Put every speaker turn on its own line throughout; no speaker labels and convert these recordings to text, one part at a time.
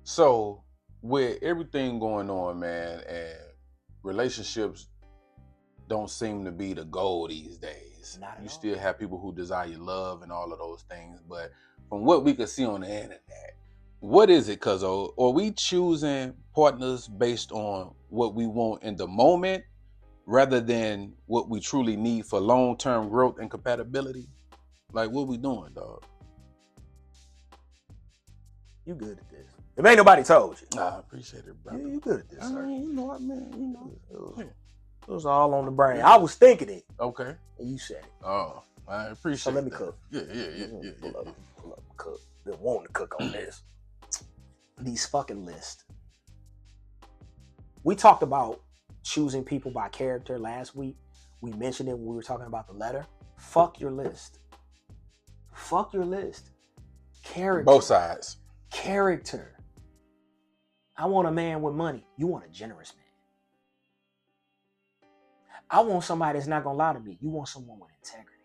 So, with everything going on, man, and relationships don't seem to be the goal these days.
Not at
You
all.
still have people who desire love and all of those things, but from what we can see on the internet, what is it, Cuzzo? Are we choosing partners based on what we want in the moment rather than what we truly need for long-term growth and compatibility? Like, what we doing, dog?
You good at this. If ain't nobody told you,
I appreciate it, brother.
you good at this,
I
sir.
mean, you know what, man. You know. Yeah.
It was all on the brain.
Yeah.
I was thinking it,
Okay.
and you said it.
Oh, I appreciate
So let me
that.
cook.
Yeah.
Pull up, cook. Been wanting to cook on this. These fucking lists. We talked about choosing people by character last week. We mentioned it when we were talking about the letter. Fuck your list. Fuck your list. Character.
Both sides.
Character. I want a man with money. You want a generous man. I want somebody that's not gonna lie to me. You want someone with integrity.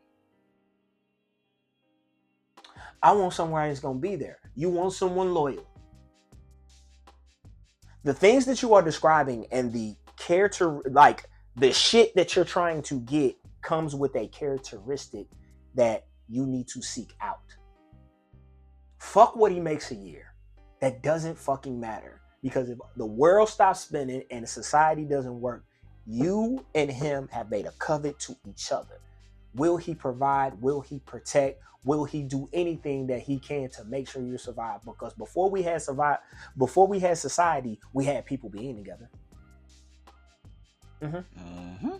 I want someone that's gonna be there. You want someone loyal. The things that you are describing and the character, like the shit that you're trying to get, comes with a characteristic that you need to seek out. Fuck what he makes a year. That doesn't fucking matter. Because if the world stops spinning and society doesn't work, you and him have made a covenant to each other. Will he provide? Will he protect? Will he do anything that he can to make sure you survive? Because before we had society, we had people being together.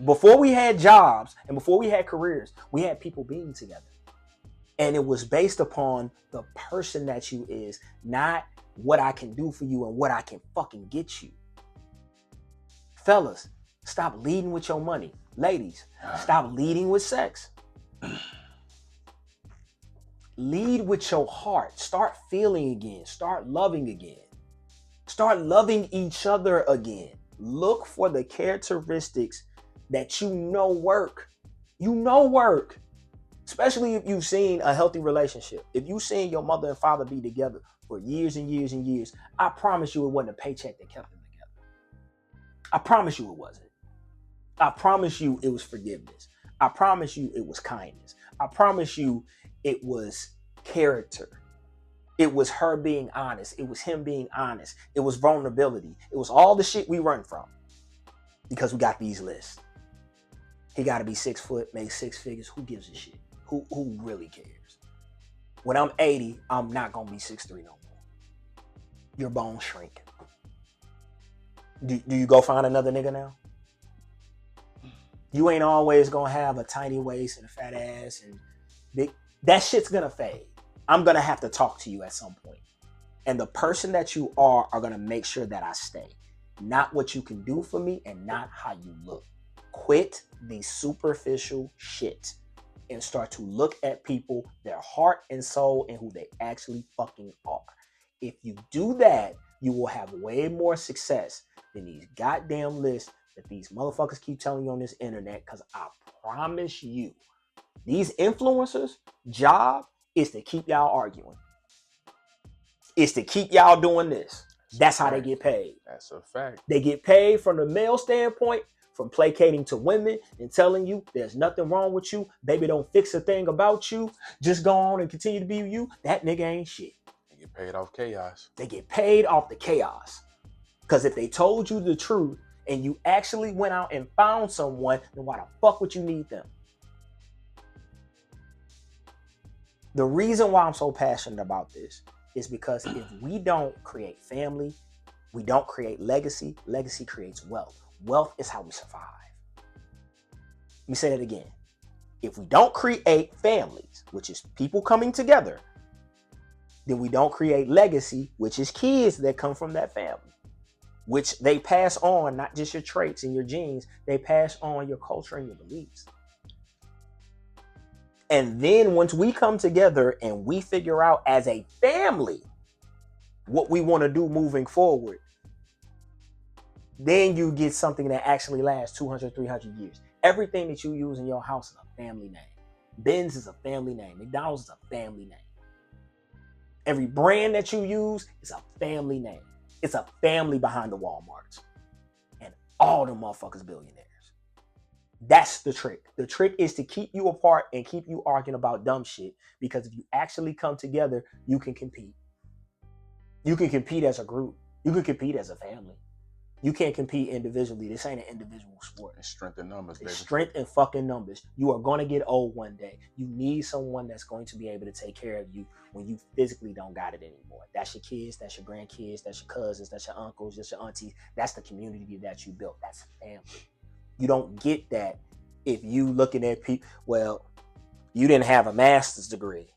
Before we had jobs and before we had careers, we had people being together. And it was based upon the person that you is, not what I can do for you and what I can fucking get you. Fellas, stop leading with your money. Ladies, stop leading with sex. Lead with your heart. Start feeling again. Start loving again. Start loving each other again. Look for the characteristics that you know work. You know work. Especially if you've seen a healthy relationship. If you've seen your mother and father be together for years and years and years, I promise you it wasn't a paycheck that kept them together. I promise you it wasn't. I promise you it was forgiveness. I promise you it was kindness. I promise you it was character. It was her being honest. It was him being honest. It was vulnerability. It was all the shit we run from because we got these lists. He got to be 6 foot, make 6 figures. Who gives a shit? Who really cares? When I'm 80, I'm not going to be 6'3" no more. Your bones shrink. Do you go find another nigga now? You ain't always going to have a tiny waist and a fat ass and big. That shit's going to fade. I'm going to have to talk to you at some point. And the person that you are going to make sure that I stay. Not what you can do for me and not how you look. Quit the superficial shit and start to look at people, their heart and soul, and who they actually fucking are. If you do that, you will have way more success than these goddamn lists that these motherfuckers keep telling you on this internet. Because I promise you, these influencers' job is to keep y'all arguing. It's to keep y'all doing this. That's how they get paid.
That's a fact.
They get paid from the male standpoint, from placating to women and telling you there's nothing wrong with you. Baby, don't fix a thing about you. Just go on and continue to be you. That nigga ain't shit.
They get paid off chaos.
They get paid off the chaos. Because if they told you the truth and you actually went out and found someone, then why the fuck would you need them? The reason why I'm so passionate about this is because if we don't create family, we don't create legacy. Legacy creates wealth. Wealth is how we survive. Let me say that again. If we don't create families, which is people coming together, then we don't create legacy, which is kids that come from that family, which they pass on, not just your traits and your genes, they pass on your culture and your beliefs. And then once we come together and we figure out as a family what we want to do moving forward, then you get something that actually lasts 200, 300 years. Everything that you use in your house is a family name. Benz is a family name. McDonald's is a family name. Every brand that you use is a family name. It's a family behind the Walmarts. And all them motherfuckers billionaires. That's the trick. The trick is to keep you apart and keep you arguing about dumb shit. Because if you actually come together, you can compete. You can compete as a group. You can compete as a family. You can't compete individually. This ain't an individual sport.
It's strength in numbers, baby.
It's strength in fucking numbers. You are going to get old one day. You need someone that's going to be able to take care of you when you physically don't got it anymore. That's your kids, that's your grandkids, that's your cousins, that's your uncles, that's your aunties. That's the community that you built. That's family. You don't get that if you looking at people, well, you didn't have a master's degree,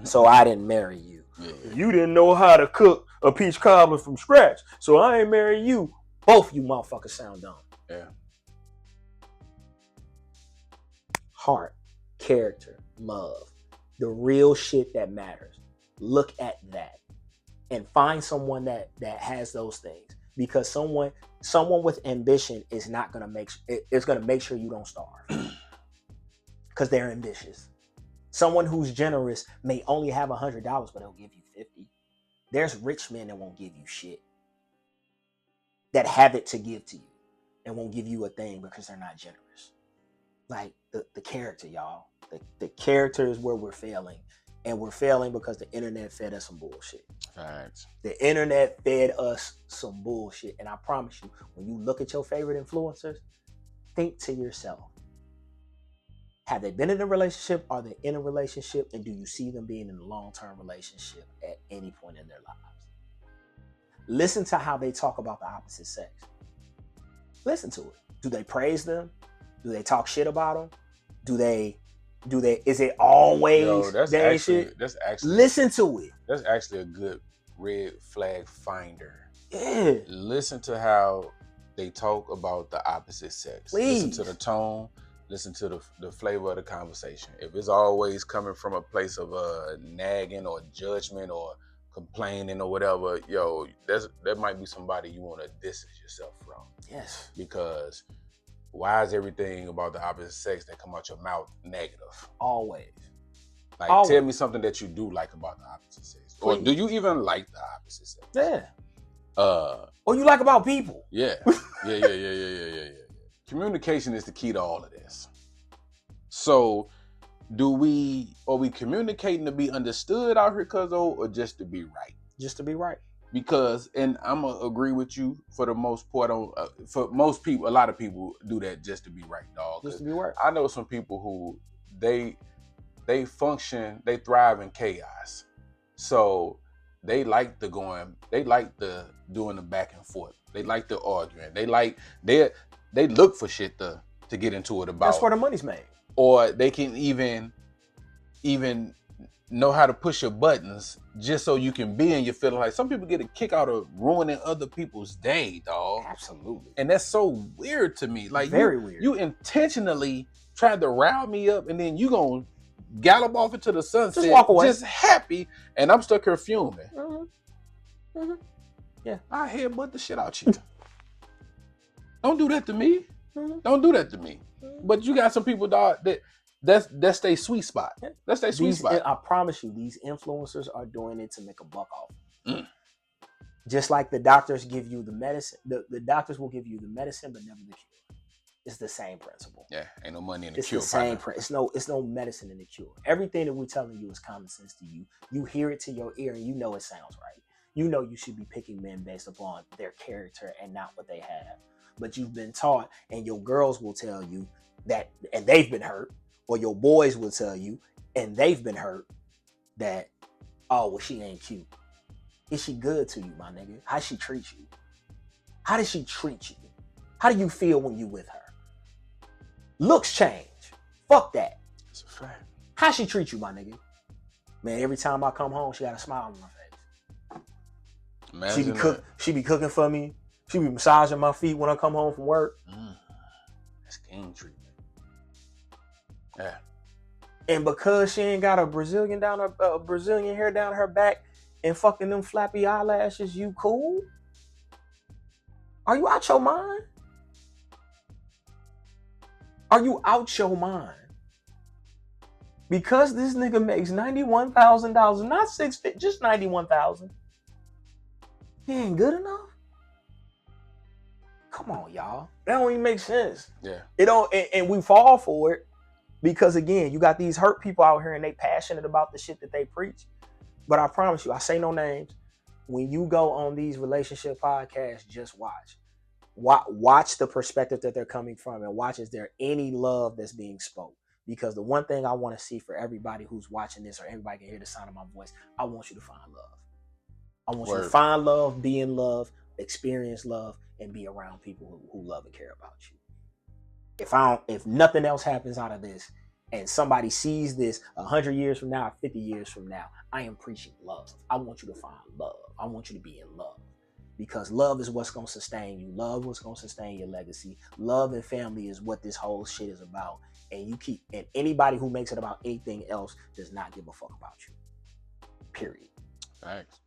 so I didn't marry you.
Yeah.
You didn't know how to cook a peach cobbler from scratch, so I ain't marry you. Both you motherfuckers sound dumb.
Yeah.
Heart, character, love, the real shit that matters. Look at that and find someone that has those things, because someone with ambition is not gonna make sure you don't starve because they're ambitious. Someone who's generous may only have $100, but they'll give you 50. There's rich men that won't give you shit, that have it to give to you and won't give you a thing because they're not generous. Like the character, y'all. The character is where we're failing. And we're failing because the internet fed us some bullshit.
Facts.
The internet fed us some bullshit. And I promise you, when you look at your favorite influencers, think to yourself, have they been in a relationship? Are they in a relationship? And do you see them being in a long-term relationship at any point in their lives? Listen to how they talk about the opposite sex. Listen to it. Do they praise them? Do they talk shit about them? Is it always
that's actually
listen to it.
That's actually a good red flag finder.
Yeah.
Listen to how they talk about the opposite sex.
Please.
Listen to the tone. Listen to the flavor of the conversation. If it's always coming from a place of nagging or judgment or complaining or whatever, that might be somebody you want to distance yourself from.
Yes.
Because why is everything about the opposite sex that come out your mouth negative?
Always.
Like,
Always.
Tell me something that you do like about the opposite sex. Please. Or do you even like the opposite sex?
Yeah.
Or
you like about people.
Yeah. Yeah. Communication is the key to all of this. So, are we communicating to be understood out here, cuzzo, or just to be right?
Just to be right.
Because, and I'm gonna agree with you for the most part. For most people, a lot of people do that just to be right, dog.
Just to be right.
I know some people who they function, they thrive in chaos. So they like the doing the back and forth. They like the arguing. They look for shit to get into it about.
That's where the money's made.
Or they can even know how to push your buttons just so you can be in your feeling. Like, some people get a kick out of ruining other people's day, dog.
Absolutely.
And that's so weird to me. Like,
very weird.
You intentionally tried to rile me up, and then you gonna gallop off into the sunset,
just walk away,
just happy, and I'm stuck here fuming.
Mm-hmm. Mm-hmm. Yeah,
I headbutt the shit out you. Don't do that to me.
Mm-hmm.
Don't do that to me. Mm-hmm. But you got some people, dog, that's their sweet spot. That's their sweet spot.
I promise you, these influencers are doing it to make a buck off. Just like the doctors give you the medicine, the doctors will give you the medicine, but never the cure. It's the same principle.
Yeah, ain't no money in the
cure. It's the same. It's no medicine in the cure. Everything that we're telling you is common sense to you. You hear it to your ear, and you know it sounds right. You know you should be picking men based upon their character and not what they have. But you've been taught, and your girls will tell you that, and they've been hurt, or your boys will tell you, and they've been hurt, that, oh, well, she ain't cute. Is she good to you, my nigga? How she treat you? How does she treat you? How do you feel when you with her? Looks change. Fuck that.
That's a fact.
How she treat you, my nigga? Man, every time I come home, she got a smile on her face.
Imagine
she be cooking for me. She be massaging my feet when I come home from work.
That's king treatment. Yeah.
And because she ain't got a Brazilian hair down her back and fucking them flappy eyelashes, you cool? Are you out your mind? Are you out your mind? Because this nigga makes $91,000, not $650, just $91,000. He ain't good enough. Come on, y'all. That don't even make sense.
Yeah.
It don't, and we fall for it because again, you got these hurt people out here and they passionate about the shit that they preach. But I promise you, I say no names. When you go on these relationship podcasts, just watch. Watch the perspective that they're coming from and watch is there any love that's being spoke. Because the one thing I want to see for everybody who's watching this or everybody can hear the sound of my voice, I want you to find love. I want you to find love, be in love, experience love, and be around people who love and care about you. If nothing else happens out of this and somebody sees this 100 years from now, 50 years from now, I am preaching love. I want you to find love. I want you to be in love. Because love is what's going to sustain you. Love is what's going to sustain your legacy. Love and family is what this whole shit is about. And anybody who makes it about anything else does not give a fuck about you. Period.
Thanks.